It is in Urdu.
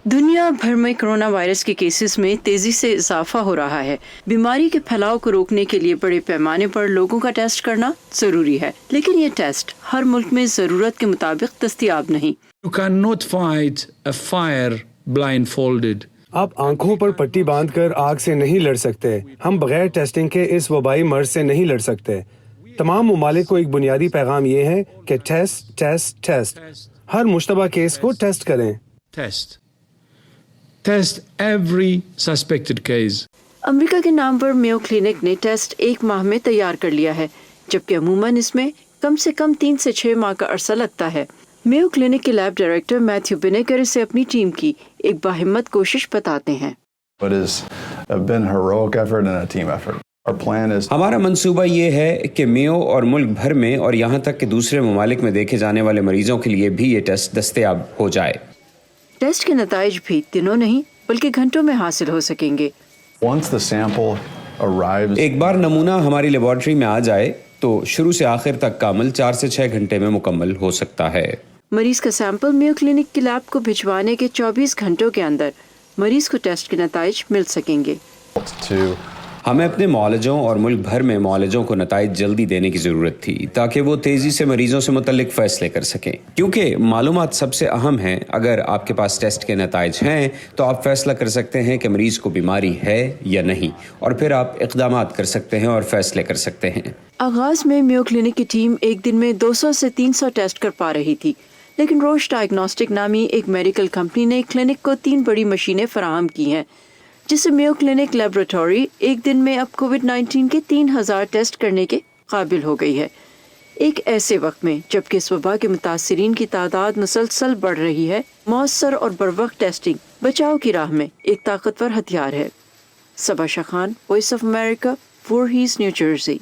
دنیا بھر میں کرونا وائرس کے کیسز میں تیزی سے اضافہ ہو رہا ہے۔ بیماری کے پھیلاؤ کو روکنے کے لیے بڑے پیمانے پر لوگوں کا ٹیسٹ کرنا ضروری ہے، لیکن یہ ٹیسٹ ہر ملک میں ضرورت کے مطابق دستیاب نہیں۔ You cannot fight a fire blindfolded. آپ آنکھوں پر پٹی باندھ کر آگ سے نہیں لڑ سکتے۔ ہم بغیر ٹیسٹنگ کے اس وبائی مرض سے نہیں لڑ سکتے۔ تمام ممالک کو ایک بنیادی پیغام یہ ہے کہ ٹیسٹ ٹیسٹ ٹیسٹ، ہر مشتبہ کیس کو ٹیسٹ کریں۔ Test every suspected case. امریکہ کے نام پر میو کلینک نے ٹیسٹ 1 ماہ میں تیار کر لیا ہے، جبکہ عموماً اس میں کم سے کم 3 سے 6 ماہ کا عرصہ لگتا ہے۔ میو کلینک کے لیب ڈائریکٹر میتھیو بینیکر اسے اپنی ٹیم کی ایک باہمت کوشش بتاتے ہیں۔ ہمارا منصوبہ یہ ہے کہ میو اور ملک بھر میں اور یہاں تک کہ دوسرے ممالک میں دیکھے جانے والے مریضوں کے لیے بھی یہ ٹیسٹ دستیاب ہو جائے۔ ٹیسٹ کے نتائج بھی دنوں نہیں بلکہ گھنٹوں میں حاصل ہو سکیں گے۔ ایک بار نمونہ ہماری لیبارٹری میں آ جائے تو شروع سے آخر تک کا عمل 4 سے 6 گھنٹے میں مکمل ہو سکتا ہے۔ مریض کا سیمپل میو کلینک کے لیب کو بھجوانے کے 24 گھنٹوں کے اندر مریض کو ٹیسٹ کے نتائج مل سکیں گے۔ ہمیں اپنے معالجوں اور ملک بھر میں معالجوں کو نتائج جلدی دینے کی ضرورت تھی تاکہ وہ تیزی سے مریضوں سے متعلق فیصلے کر سکیں، کیونکہ معلومات سب سے اہم ہیں۔ اگر آپ کے پاس ٹیسٹ کے نتائج ہیں تو آپ فیصلہ کر سکتے ہیں کہ مریض کو بیماری ہے یا نہیں، اور پھر آپ اقدامات کر سکتے ہیں اور فیصلے کر سکتے ہیں۔ آغاز میں میو کلینک کی ٹیم ایک دن میں 200 سے 300 ٹیسٹ کر پا رہی تھی، لیکن روش ڈائگنوسٹک نامی ایک میڈیکل کمپنی نے کلینک کو 3 بڑی مشینیں فراہم کی ہیں، جس سے میو کلینک لیبارٹری ایک دن میں اب کووڈ-19 کے 3000 ٹیسٹ کرنے کے قابل ہو گئی ہے۔ ایک ایسے وقت میں جبکہ اس وبا کے متاثرین کی تعداد مسلسل بڑھ رہی ہے، مؤثر اور بروقت ٹیسٹنگ بچاؤ کی راہ میں ایک طاقتور ہتھیار ہے۔ Saba Shah Khan, voice of America, Voorhees, New Jersey.